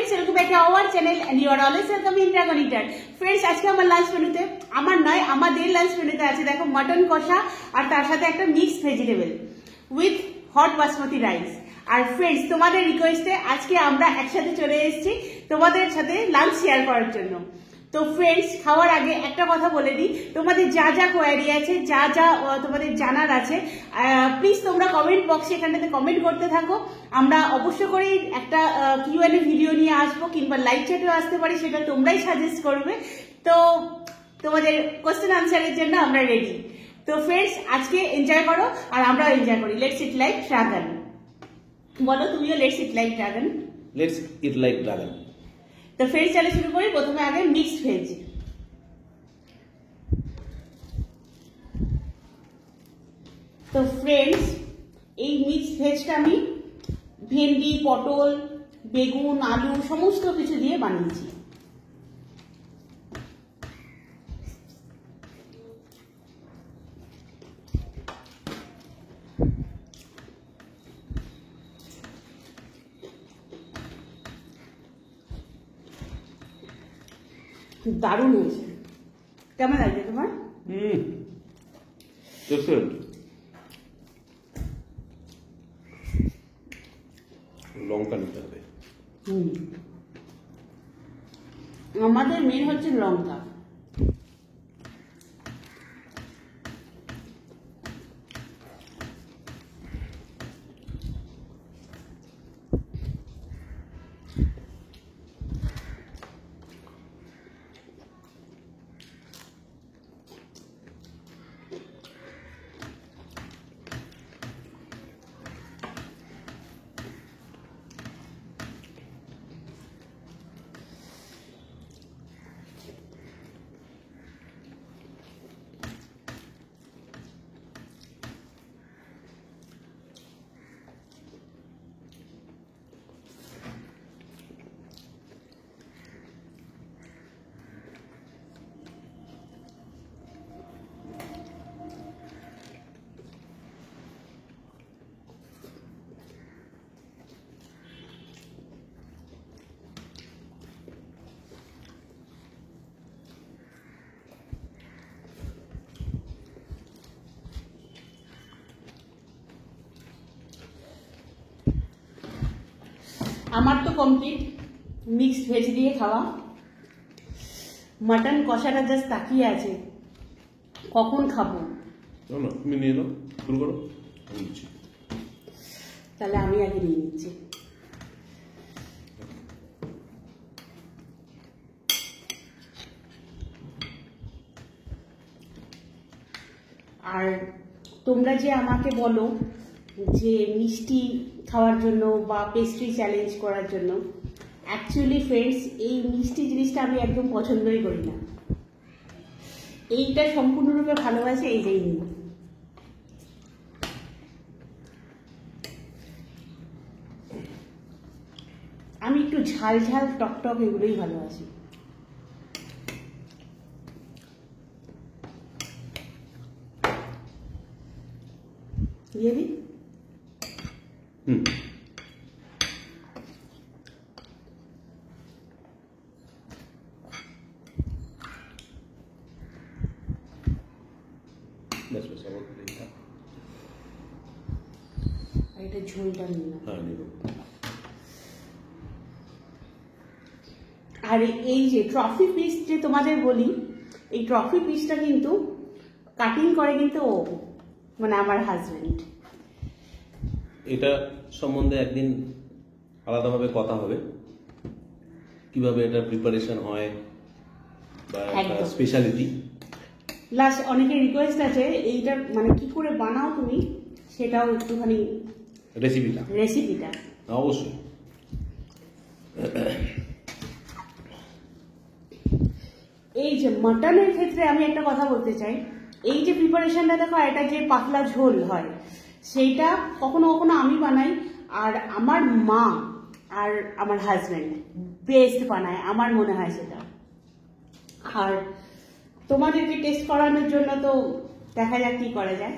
friends, welcome back to our channel and you are always welcome in Dragon Eater. Friends, আজকে আমার lunch মেনুতে আমাদের lunch মেনুতে আছে দেখো মটন কষা আর তার সাথে একটা mixed vegetable with hot basmati rice. আর ফ্রেন্ডস, তোমাদের রিকোয়েস্টে আজকে আমরা একসাথে চলে এসেছি তোমাদের সাথে লাঞ্চ শেয়ার করার জন্য। তো ফ্রেন্ডস, খাওয়ার আগে একটা কথা বলে দিই, তোমাদের যা যা কোয়ারি আছে, যা যা তোমাদের জানার আছে, প্লিজ তোমরা কমেন্ট বক্সে এখানটাতে কমেন্ট করতে থাকো। আমরা অবশ্য করেই একটা কিউএনএ ভিডিও নিয়ে আসবো কিংবা লাইভ চ্যাটেও আসতে পারি, সেটা তোমরাই সাজেস্ট করবে। তো তোমাদের কোশ্চেন আনসারের জন্য আমরা রেডি। তো ফ্রেন্ডস, আজকে এনজয় করো আর আমরাও এনজয় করি। Let's it like dragon. বলো তুমিও let's it like dragon. Let's it like dragon. তো ফ্রেন্ডস, চলে শুরু করি। প্রথমে আগে মিক্সড ভেজ। তো ফ্রেন্ডস, এই মিক্সড ভেজটা আমি ভেন্ডি, পটল, বেগুন, আলু সমস্ত কিছু দিয়ে বানিয়েছি। দারুণ হয়েছে। কেমন লাগছে তোমার? লঙ্কা নিতে হবে। আমাদের মেন হচ্ছে লঙ্কা। আমার তো কমপ্লিট মিক্সড ভেজ দিয়ে খাওয়া। মাটন কষাটা জাস্ট তাকিয়ে আছে কখন খাবো। তুমি নিয়ে নাও, শুরু করো। তাহলে আমি আগে নিয়ে নিচ্ছি। আর তোমরা যে আমাকে বলো যে মিষ্টি খাওয়ার জন্য বা পেস্ট্রি চ্যালেঞ্জ করার জন্য, অ্যাকচুয়ালি ফ্রেন্ডস, এই মিষ্টি জিনিসটা আমি একদম পছন্দই করি না। এইটা সম্পূর্ণরূপে ভালোবাসে এই যে আমি একটু ঝাল ঝাল টকটক এগুলোই ভালোবাসি। দিয়ে দিই। এটা ঝোলটা নিলাম। আর এই যে ট্রফি পিস যে তোমাদের বলি, এই ট্রফি পিসটা কিন্তু কাটিং করে কিন্তু ও, মানে আমার হাজবেন্ড। এটা সম্বন্ধে একদিন আলাদাভাবে কথা হবে, কিভাবে এটা প্রিপারেশন হয় বা একটা স্পেশালিটি। লাস্ট অনেকের রিকোয়েস্ট আছে এইটা মানে কি করে বানাও তুমি, সেটাও একটুখানি রেসিপিটা অবশ্যই। এই যে মাটনের ক্ষেত্রে আমি একটা কথা বলতে চাই, এই যে প্রিপারেশনটা দেখো, এটা যে পাতলা ঝোল হয় সেইটা কখনো কখনো আমি বানাই, আর আমার মা আর আমার হাজব্যান্ড বেস্ট বানায় আমার মনে হয় সেটা। আর তোমাদেরকে টেস্ট করানোর জন্য তো দেখা যাক কি করা যায়।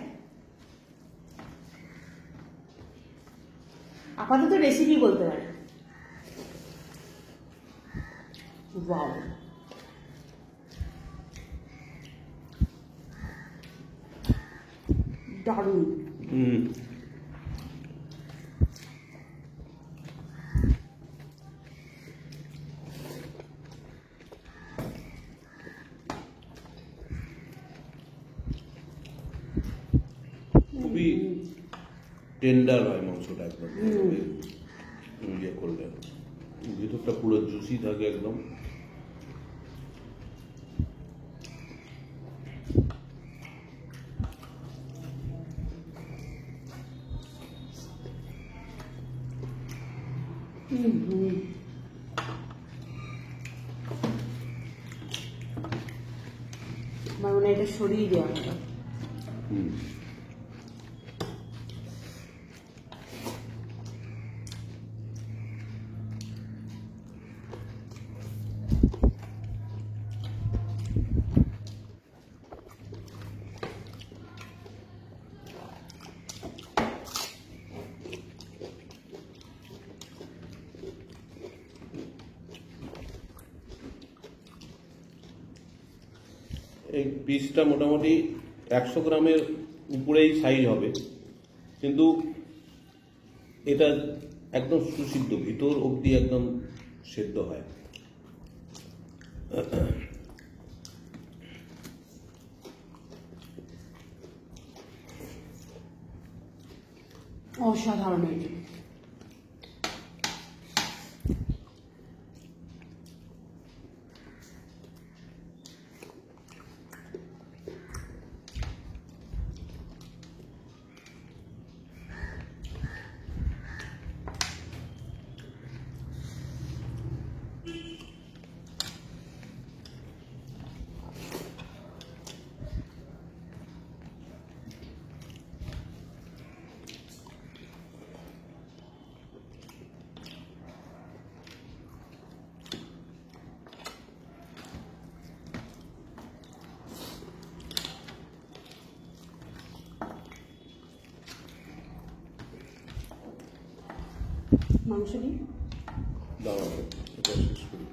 আপাতত রেসিপি বলতে পারি। ওয়াও, দারুণ। খুবই টেন্ডার হয় মাংসটা একদম, ইয়ে করলে ভিতরটা পুরো জুসি থাকে একদম। আমার মনে হয় এটা সরিয়ে দেওয়া হবে। এই পিসটা মোটামুটি 100 গ্রামের উপরেই সাইজ হবে, কিন্তু এটা একদম সুসিদ্ধ, ভিতর অবধি একদম সেদ্ধ হয়। অসাধারণ হয়েছে। মাংস দিই, দাঁড়াবো, এটা শেষ করি।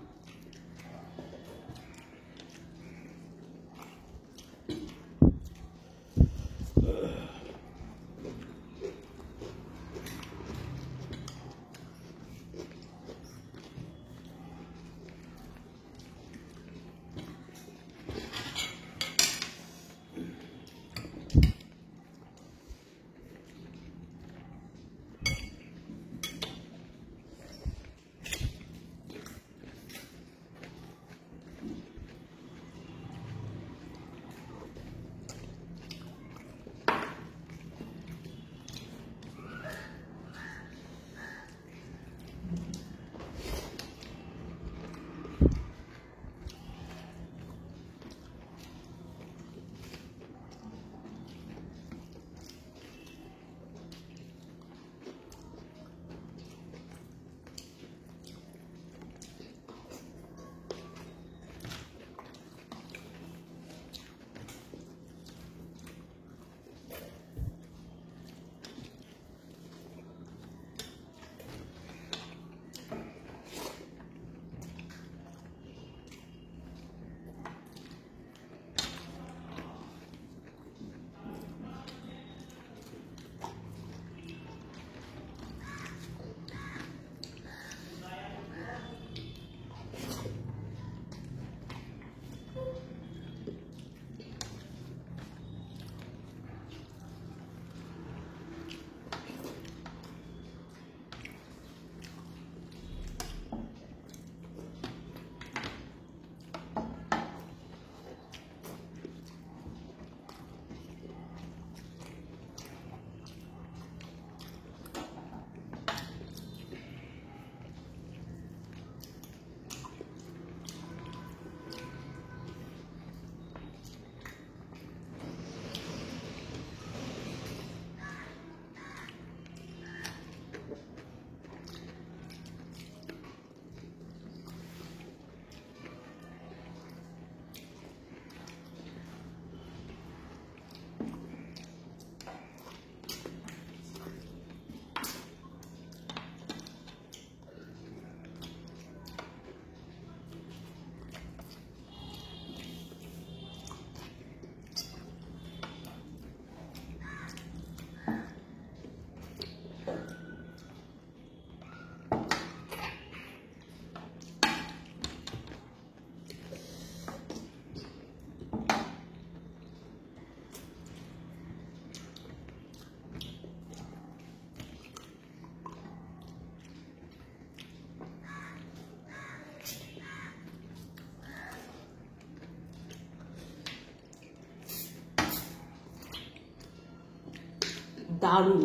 দারুণ।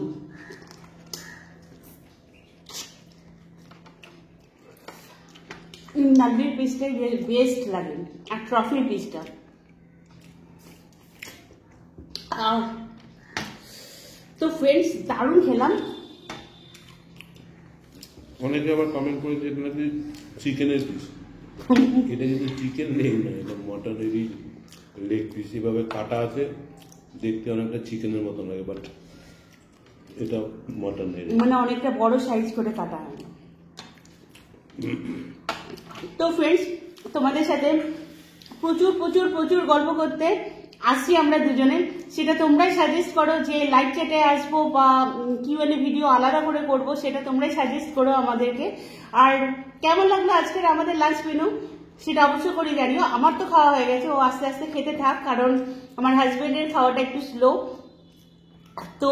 নাগরির পিসটাই বেস্ট লাগে, আর ট্রফির পিসটা। তো ফ্রেন্ডস দারুণ খেলাম। অনেকে আবার কমেন্ট করেছে এটা নাকি চিকেনের পিস। এটা কিন্তু চিকেন লেগ না, এটা মটনেরই লেগ পিস, এভাবে কাটা আছে, দেখতে অনেকটা চিকেনের মতো লাগে, বাট এটা মটনের। মানে অনেকটা বড় সাইজ করে কাটা হয়। তো ফ্রেন্ডস তোমাদের সাথে প্রচুর প্রচুর প্রচুর গল্প করতে আসছি আমরা দুজনে, সেটা তোমরাই সাজেস্ট করো যে লাইভ চ্যাটে আসবো বা কিউএনএ ভিডিও আলাদা করে করব, সেটা তোমরাই সাজেস্ট করো আমাদেরকে। আর কেমন লাগলো আজকের আমাদের লাঞ্চ মেনু সেটা অবশ্যই করে জানিও। আমার তো খাওয়া হয়ে গেছে, ও আস্তে আস্তে খেতে থাক, কারণ আমার হাজবেন্ডের খাওয়াটা একটু স্লো, তো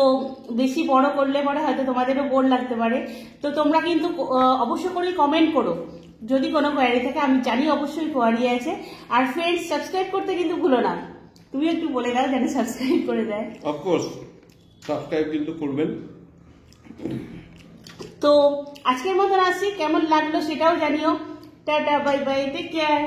বেশি বড় করলে পরে হয়তো তোমাদেরও বোর লাগতে পারে। তো তোমরা কিন্তু অবশ্য করেই কমেন্ট করো যদি কোনো কোয়ারি থাকে, আমি জানি অবশ্যই কোয়ারি আছে। আর ফ্রেন্ডস সাবস্ক্রাইব করতে কিন্তু ভুলো না, তুমি একটু বলে দাও যেন সাবস্ক্রাইব করে দেয়। অফকোর্স সাবস্ক্রাইব কিন্তু করবেন। তো আজকের মতন আসছি, কেমন লাগলো সেটাও জানিও। Tata, bye bye, take care.